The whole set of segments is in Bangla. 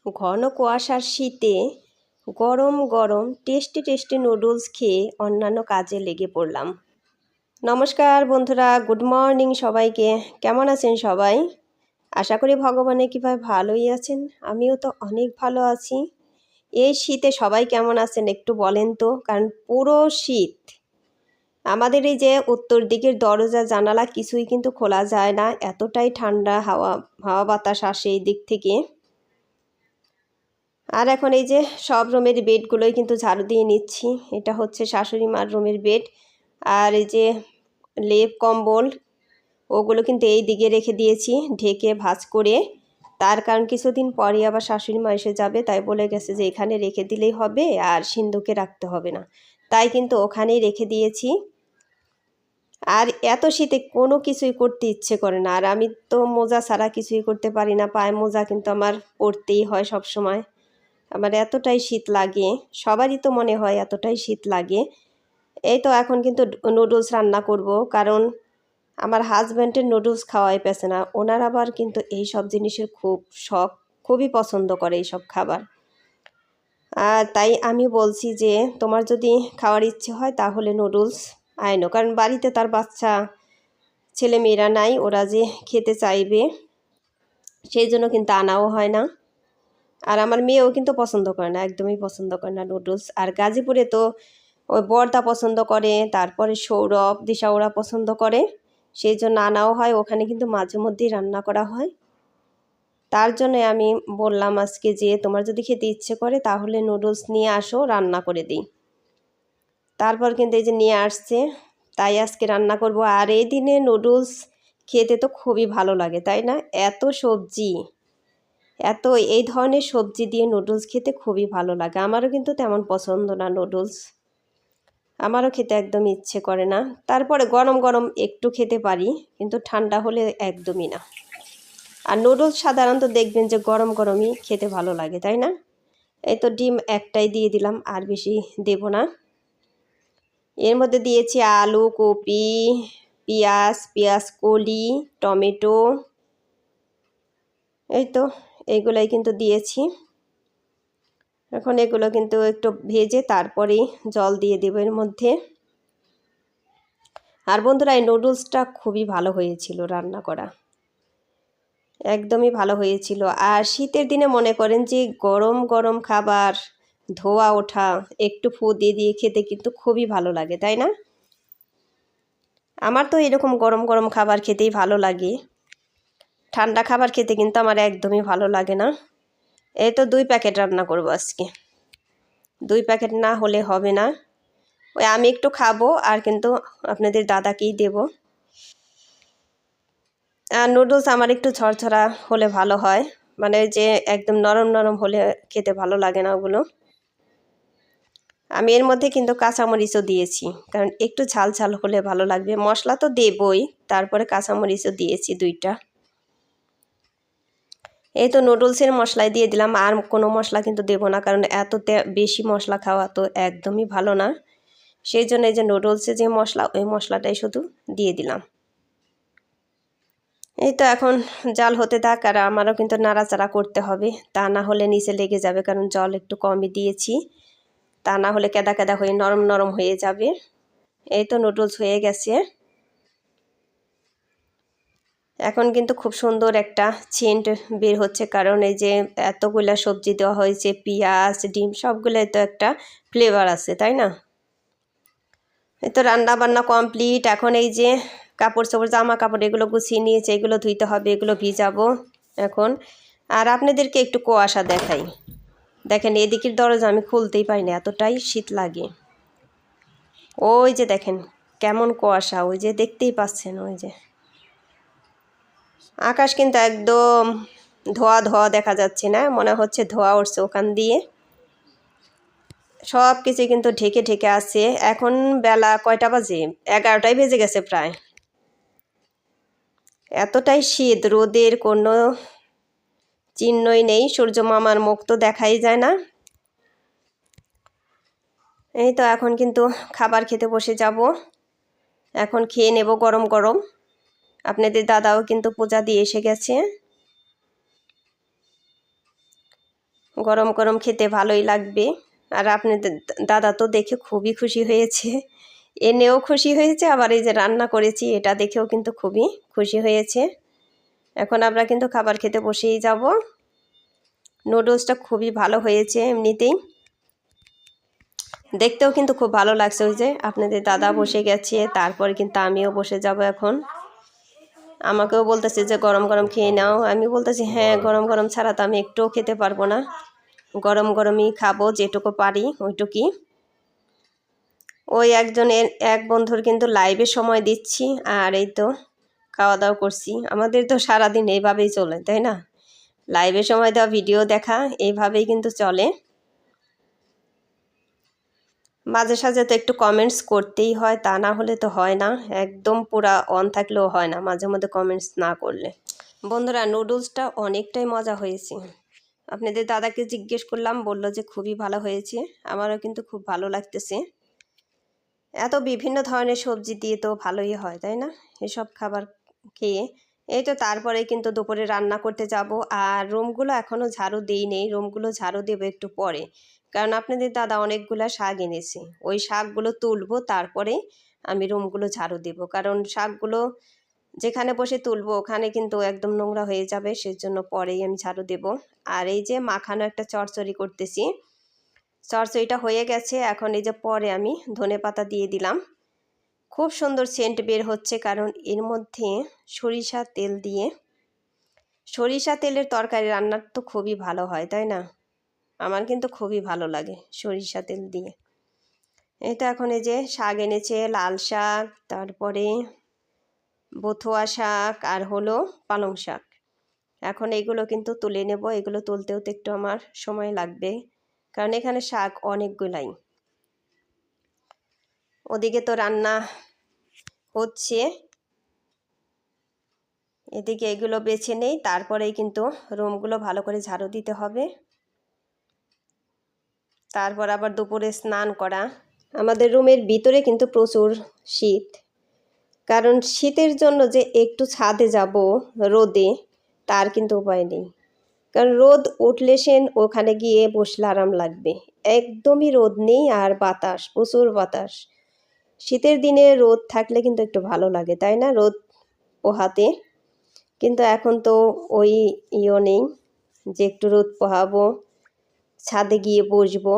ঘন কুয়াশার শীতে গরম গরম টেস্টি টেস্টি নুডলস খেয়ে অন্যান্য কাজে লেগে পড়লাম। নমস্কার বন্ধুরা, গুড মর্নিং সবাইকে। কেমন আছেন সবাই? আশা করি ভগবানের কৃপায় ভালোই আছেন। আমিও তো অনেক ভালো আছি। এই শীতে সবাই কেমন আছেন একটু বলেন তো, কারণ পুরো শীত। আমাদের এই যে উত্তর দিকের দরজা জানালা কিছুই কিন্তু খোলা যায় না, এতটাই ঠান্ডা হাওয়া হাওয়া বাতাস আসে এই দিক থেকে। আর এখন এই যে সব রুমের বেডগুলোই কিন্তু ঝাড়ু দিয়ে নিচ্ছি। এটা হচ্ছে শাশুড়ি মার রুমের বেড, আর এই যে লেপ কম্বল ওগুলো কিন্তু এই দিকে রেখে দিয়েছি ঢেকে ভাঁজ করে। তার কারণ কিছুদিন পরে আবার শাশুড়ি মা এসে যাবে, তাই বলে গেছে যে এখানে রেখে দিলেই হবে, আর সিন্ধুকে রাখতে হবে না, তাই কিন্তু ওখানেই রেখে দিয়েছি। আর এত শীতে কোনো কিছুই করতে ইচ্ছে করে না, আর আমি তো মোজা ছাড়া কিছুই করতে পারি না। পায়ে মোজা কিন্তু আমার পরতেই হয় সব সময়। আমার এতটাই শীত লাগে, সবারই তো মনে হয় এতটাই শীত লাগে। এই তো এখন কিন্তু নুডলস রান্না করব, কারণ আমার হাজব্যান্ডের নুডলস খাওয়াই পেছে না। ওনার আবার কিন্তু এই সব জিনিসের খুব শখ, খুবই পছন্দ করে এইসব খাবার। আর তাই আমি বলছি যে তোমার যদি খাওয়ার ইচ্ছে হয় তাহলে নুডলস আইনো, কারণ বাড়িতে তার বাচ্চা ছেলে মেয়েরা নাই, ওরা যে খেতে চাইবে সেই জন্য কিন্তু আনাও হয় না। আর আমার মেয়েও কিন্তু পছন্দ করে না, একদমই পছন্দ করে না নুডলস। আর গাজীপুরে তো ওই বর্দা পছন্দ করে, তারপরে সৌরভ দিশা ওরা পছন্দ করে, সেই জন্য আনাও হয়। ওখানে কিন্তু মাঝে মধ্যেই রান্না করা হয়। তার জন্য আমি বললাম আজকে যে তোমার যদি খেতে ইচ্ছে করে তাহলে নুডলস নিয়ে আসো, রান্না করে দিই। তারপর কিন্তু এই যে নিয়ে আসছে, তাই আজকে রান্না করব। আর এই দিনে নুডলস খেতে তো খুবই ভালো লাগে, তাই না? এত সবজি, এত এই ধরনের সবজি দিয়ে নুডলস খেতে খুবই ভালো লাগে। আমারও কিন্তু তেমন পছন্দ না নুডলস, আমারও খেতে একদম ইচ্ছে করে না। তারপরে গরম গরম একটু খেতে পারি, কিন্তু ঠান্ডা হলে একদমই না। আর নুডলস সাধারণত দেখবেন যে গরম গরমই খেতে ভালো লাগে, তাই না? এই তো ডিম একটাই দিয়ে দিলাম, আর বেশি দেব না। এর মধ্যে দিয়েছি আলু, কপি, পেঁয়াজ কলি, টমেটো, এই তো এইগুলাই কিন্তু দিয়েছি। এখন এগুলো কিন্তু একটু ভেজে তারপরেই জল দিয়ে দেব এর মধ্যে। আর বন্ধুরা, এই নুডলসটা খুবই ভালো হয়েছিল রান্না করা, একদমই ভালো হয়েছিল। আর শীতের দিনে মনে করেন যে গরম গরম খাবার, ধোয়া ওঠা, একটু ফু দিয়ে দিয়ে খেতে কিন্তু খুবই ভালো লাগে, তাই না? আমার তো এরকম গরম গরম খাবার খেতেই ভালো লাগে, ঠান্ডা খাবার খেতে কিন্তু আমার একদমই ভালো লাগে না। এই তো 2 প্যাকেট রান্না করব আজকে, 2 প্যাকেট না হলে হবে না। ওই আমি একটু খাবো, আর কিন্তু আপনাদের দাদাকেই দেব। আর নুডলস আমার একটু ঝরঝরা হলে ভালো হয়, মানে যে একদম নরম নরম হলে খেতে ভালো লাগে না ওগুলো। আমি এর মধ্যে কিন্তু কাঁচামরিচও দিয়েছি, কারণ একটু ঝাল ঝাল হলে ভালো লাগবে। মশলা তো দেবই, তারপরে কাঁচামরিচও দিয়েছি 2টা। এই তো নুডলসের মশলাই দিয়ে দিলাম, আর কোনো মশলা কিন্তু দেব না, কারণ এত বেশি মশলা খাওয়া তো একদমই ভালো না। সেই জন্য এই যে নুডলসে যে মশলা, ওই মশলাটাই শুধু দিয়ে দিলাম। এই তো এখন জাল হতে থাক, আর আমারও কিন্তু নাড়াচাড়া করতে হবে, তা না হলে নিচে লেগে যাবে, কারণ জল একটু কমই দিয়েছি। তা না হলে কেদা কেদা হয়ে নরম নরম হয়ে যাবে। এই তো নুডলস হয়ে গেছে। এখন কিন্তু খুব সুন্দর একটা সেন্ট বের হচ্ছে, কারণ এই যে এতগুলা সবজি দেওয়া হয়েছে, পেঁয়াজ ডিম সবগুলোই তো একটা ফ্লেভার আছে, তাই না? এই তো রান্না বান্না কমপ্লিট। এখন এই যে কাপড় চোপড়, জামা কাপড় এগুলো গুছিয়ে নিয়েছে, এগুলো ধুইতে হবে, এগুলো ভিজাবো এখন। আর আপনাদেরকে একটু কুয়াশা দেখাই, দেখেন এদিকের দরজা আমি খুলতেই পারি না, এতটাই শীত লাগে। ওই যে দেখেন কেমন কুয়াশা, ওই যে দেখতেই পাচ্ছেন, ওই যে আকাশ কিন্তু একদম ধোয়া ধোয়া দেখা যাচ্ছে না, মনে হচ্ছে ধোয়া উঠছে ওখান দিয়ে। সব কিছু কিন্তু ঢেকে ঢেকে আছে। এখন বেলা কয়টা বাজে? 11টাই বেজে গেছে প্রায়। এতটাই শীত, রোদের কোনো চিহ্নই নেই, সূর্য মামার মুখ তো দেখাই যায় না। এই তো এখন কিন্তু খাবার খেতে বসে যাব, এখন খেয়ে নেব গরম গরম। আপনাদের দাদাও কিন্তু পূজা দিয়ে এসে গেছে। গরম গরম খেতে ভালোই লাগবে। আর আপনাদের দাদা তো দেখে খুবই খুশি হয়েছে, এনেও খুশি হয়েছে, আবার এই যে রান্না করেছি এটা দেখেও কিন্তু খুবই খুশি হয়েছে। এখন আমরা কিন্তু খাবার খেতে বসেই যাব। নুডলসটা খুবই ভালো হয়েছে এমনিতেই, দেখতেও কিন্তু খুব ভালো লাগছে। ওই যে আপনাদের দাদা বসে গেছে, তারপরে কিন্তু আমিও বসে যাব এখন। আমাকেও বলতেছে যে গরম গরম খেয়ে নাও, আমি বলতেছি হ্যাঁ, গরম গরম ছাড়া তো আমি একটুও খেতে পারবো না, গরম গরমই খাবো, যেটুকু পারি ওইটুকুই। ওই একজনের এক বন্ধুর কিন্তু লাইভে সময় দিচ্ছি, আর এই তো খাওয়া দাওয়া করছি। আমাদের তো সারাদিন এইভাবেই চলে, তাই না? লাইভে সময় দেওয়া, ভিডিও দেখা, এইভাবেই কিন্তু চলে। মাঝে সাঝে তো একটু কমেন্টস করতেই হয়, তা না হলে তো হয় না। একদম পুরা অন থাকলেও হয় না মাঝে মধ্যে কমেন্টস না করলে। বন্ধুরা, নুডলসটা অনেকটাই মজা হয়েছে। আপনাদের দাদাকে জিজ্ঞেস করলাম, বলল যে খুবই ভালো হয়েছে। আমারও কিন্তু খুব ভালো লাগতেছে। এত বিভিন্ন ধরনের সবজি দিয়ে তো ভালোই হয়, তাই না? এসব খাবার খেয়ে এই তো তারপরে কিন্তু দুপুরে রান্না করতে যাব। আর রুমগুলো এখনও ঝাড়ু দিই নেই, রুমগুলো ঝাড়ু দেবো একটু পরে, কারণ আপনাদের দাদা অনেকগুলো শাক এনেছে। ওই শাকগুলো তুলবো, তারপরে আমি রুমগুলো ঝাড়ু দেবো, কারণ শাকগুলো যেখানে বসে তুলবো ওখানে কিন্তু একদম নোংরা হয়ে যাবে, সেজন্য পরেই আমি ঝাড়ু দেব। আর এই যে মাখানো একটা চচ্চড়ি করতেছি, চচ্চড়িটা হয়ে গেছে। এখন এই যে পরে আমি ধনেপাতা দিয়ে দিলাম। খুব সুন্দর সেন্ট বের হচ্ছে, কারণ এর মধ্যে সরিষা তেল দিয়ে, সরিষা তেলের তরকারি রান্নার তো খুবই ভালো হয়, তাই না? আমার কিন্তু খুবই ভালো লাগে সরিষা তেল দিয়ে। এই তো এখন এই যে শাক এনেছে, লাল শাক, তারপরে বথুয়া শাক, আর হলো পালং শাক। এখন এগুলো কিন্তু তুলে নেব। এগুলো তুলতেও তো একটু আমার সময় লাগবে, কারণ এখানে শাক অনেকগুলাই। ওদিকে তো রান্না হচ্ছে, এদিকে এগুলো বেছে নেই, তারপরেই কিন্তু রুমগুলো ভালো করে ঝাড়ু দিতে হবে। তারপর আবার দুপুরে স্নান করা। আমাদের রুমের ভিতরে কিন্তু প্রচুর শীত, কারণ শীতের জন্য যে একটু ছাদে যাব রোদে, তার কিন্তু উপায় নেই। কারণ রোদ উঠলে সেন ওখানে গিয়ে বসলে আরাম লাগবে। একদমই রোদ নেই, আর বাতাস, প্রচুর বাতাস। শীতের দিনে রোদ থাকলে কিন্তু একটু ভালো লাগে, তাই না? রোদ পোহাতে। কিন্তু এখন তো ওই ইও নেই যে একটু রোদ পোহাবো, ছাদে গিয়ে বসবো।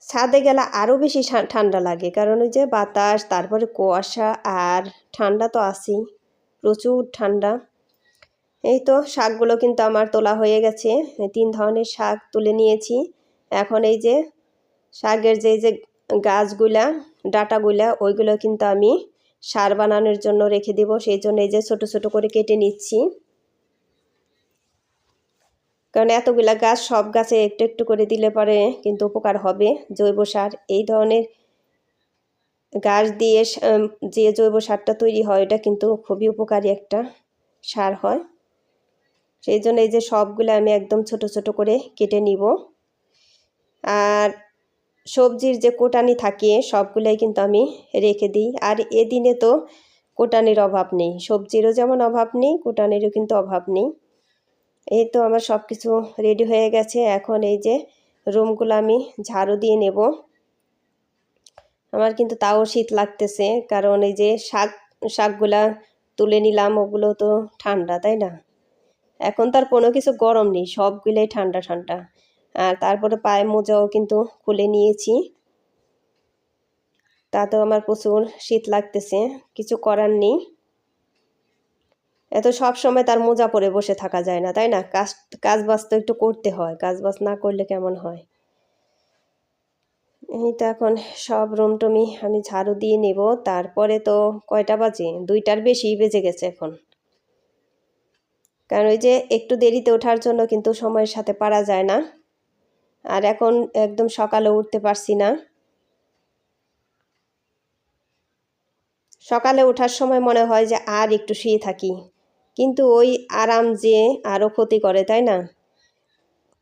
ছাদে গেলে আরও বেশি ঠান্ডা লাগে, কারণ ওই যে বাতাস, তারপরে কুয়াশা, আর ঠান্ডা তো আছেই, প্রচুর ঠান্ডা। এই তো শাকগুলো কিন্তু আমার তোলা হয়ে গেছে। 3 ধরনের শাক তুলে নিয়েছি। এখন এই যে শাকের যে গাছগুলা, ডাঁটাগুলা, ওইগুলো কিন্তু আমি সার বানানোর জন্য রেখে দিব। সেই জন্য এই যে ছোট ছোট করে কেটে নিচ্ছি, কারণ এতগুলা গাছ, সব গাছে একটু একটু করে দিলে পরে কিন্তু উপকার হবে। জৈব সার, এই ধরনের গাছ দিয়ে যে জৈব সারটা তৈরি হয়, এটা কিন্তু খুবই উপকারী একটা সার হয়। সেই জন্য এই যে সবগুলো আমি একদম ছোট ছোট করে কেটে নিব। আর সবজির যে কোটানি থাকে সবগুলাই কিন্তু আমি রেখে দিই। আর এদিনে তো কোটানির অভাব নেই, সবজিরও যেমন অভাব নেই, কোটানিরও কিন্তু অভাব নেই। এই তো আমার সব কিছু রেডি হয়ে গেছে। এখন এই যে রুমগুলো আমি ঝাড়ু দিয়ে নেব। আমার কিন্তু তাও শীত লাগতেছে, কারণ এই যে শাকগুলা তুলে নিলাম, ওগুলো তো ঠান্ডা, তাই না? এখন তার কোনো কিছু গরম নেই, সবগুলোই ঠান্ডা ঠান্ডা। আর তারপরে পায়ে মোজাও কিন্তু খুলে নিয়েছি, তাতেও আমার প্রচুর শীত লাগতেছে, কিছু করার নেই। এত সব সময় তার মোজা পরে বসে থাকা যায় না, তাই না? কাজ বাজ তো একটু করতে হয়, কাজ বাজ না করলে কেমন হয়। এই তো এখন সব রুম টুমি আমি ঝাড়ু দিয়ে নেব। তারপরে তো কয়টা বাজে? 2টার বেশি বেজে গেছে এখন। কারণ ওই যে একটু দেরিতে ওঠার জন্য কিন্তু সময়ের সাথে পারা যায় না। আর এখন একদম সকালে উঠতে পারছি না। সকালে ওঠার সময় মনে হয় যে আর একটু শুয়ে থাকি, কিন্তু ওই আরাম যে আরও ক্ষতি করে, তাই না?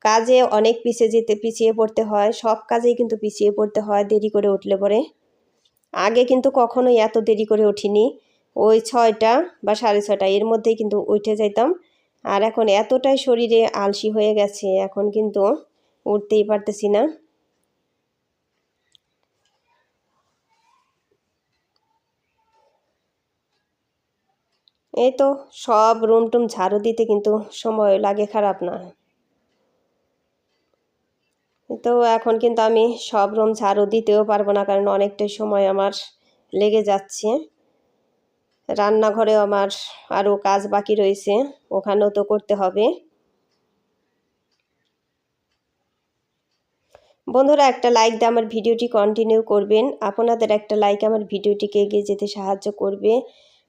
কাজে অনেক পিছিয়ে পড়তে হয়, সব কাজেই কিন্তু পিছিয়ে পড়তে হয় দেরি করে উঠলে পরে। আগে কিন্তু কখনোই এত দেরি করে উঠিনি, ওই 6টা বা 6:30 এর মধ্যেই কিন্তু উঠে যাইতাম। আর এখন এতটাই শরীরে আলসি হয়ে গেছে, এখন কিন্তু উঠতেই পারতেছি না। এই তো সব রুম টুম ঝাড়ু দিতে কিন্তু সময় লাগে, খারাপ না। তো এখন কিন্তু আমি সব রুম ঝাড়ু দিতেও পারবো না, কারণ অনেকটাই সময় আমার লেগে যাচ্ছে। রান্নাঘরেও আমার আরও কাজ বাকি রয়েছে, ওখানেও তো করতে হবে। বন্ধুরা, একটা লাইক দিয়ে আমার ভিডিওটি কন্টিনিউ করবেন। আপনাদের একটা লাইক আমার ভিডিওটিকে এগিয়ে যেতে সাহায্য করবে।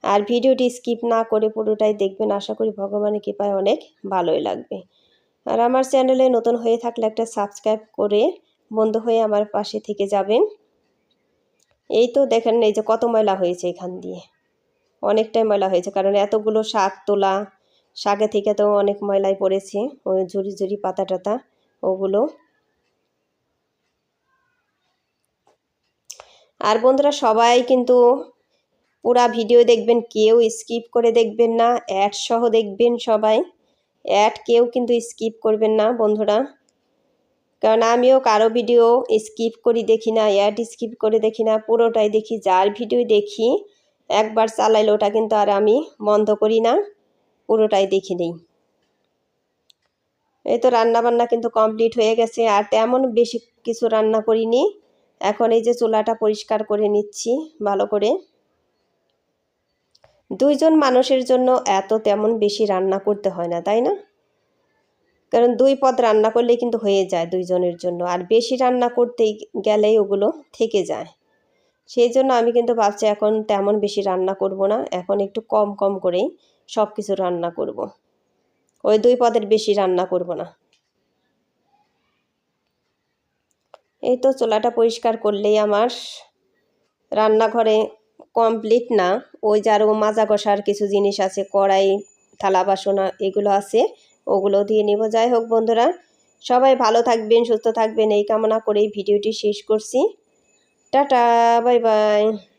আর ভিডিওটি স্কিপ না করে পুরোটাই দেখবেন, আশা করি ভগবানের কৃপায় অনেক ভালোই লাগবে। আর আমার চ্যানেলে নতুন হয়ে থাকলে একটা সাবস্ক্রাইব করে বন্ধু হয়ে আমার পাশে থেকে যাবেন। এই তো দেখেন, এই যে কত ময়লা হয়েছে, এখান দিয়ে অনেকটাই ময়লা হয়েছে, কারণ এতগুলো শাক তোলা, শাকে থেকে তো অনেক ময়লাই পড়েছে, ওই ঝুরি ঝুরি পাতা টাতা ওগুলো। আর বন্ধুরা, সবাই কিন্তু পুরা ভিডিও দেখবেন, কেউ স্কিপ করে দেখবেন না, অ্যাড সহ দেখবেন সবাই। অ্যাড কেউ কিন্তু স্কিপ করবেন না বন্ধুরা, কারণ আমিও কারো ভিডিও স্কিপ করি দেখি না, অ্যাড স্কিপ করে দেখি না, পুরোটাই দেখি। যার ভিডিও দেখি একবার চালাইলে ওটা কিন্তু আর আমি বন্ধ করি না, পুরোটাই দেখি নেই। এই তো রান্না বান্না কিন্তু কমপ্লিট হয়ে গেছে, আর তেমন বেশি কিছু রান্না করিনি। এখন এই যে চুলাটা পরিষ্কার করে নিচ্ছি ভালো করে। 2 জন মানুষের জন্য এত তেমন বেশি রান্না করতে হয় না, তাই না? কারণ 2 পদ রান্না করলেই কিন্তু হয়ে যায় 2 জনের জন্য, আর বেশি রান্না করতে গেলেই ওগুলো থেকে যায়। সেই জন্য আমি কিন্তু ভাবছি এখন তেমন বেশি রান্না করব না, এখন একটু কম কম করেই সব কিছু রান্না করব। ওই 2 পদের বেশি রান্না করব না। এই তো চুলাটা পরিষ্কার করলেই আমার রান্নাঘরে কমপ্লিট না। ওই যে আরও মাজা কষার কিছু জিনিস আছে, কড়াই, থালা বাসন এগুলো আছে, ওগুলো দিয়ে নিব। যাই হোক বন্ধুরা, সবাই ভালো থাকবেন, সুস্থ থাকবেন, এই কামনা করেই ভিডিওটি শেষ করছি। Tata, bye bye.